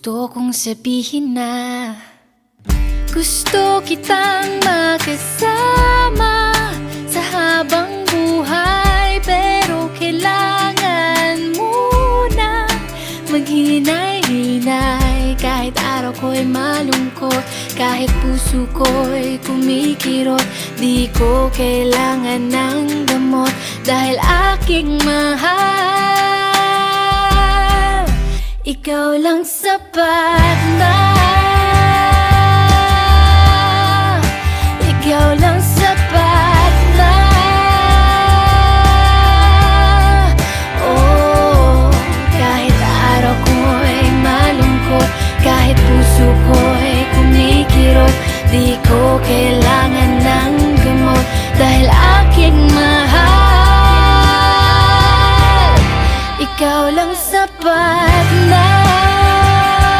Gusto kong sabihin na gusto kitang makasama sa habang buhay. Pero kailangan muna maghinay-hinay. Kahit araw ko'y malungkot, kahit puso ko'y kumikirot, di ko kailangan ng gamot dahil aking mahal. Ikaw lang sapat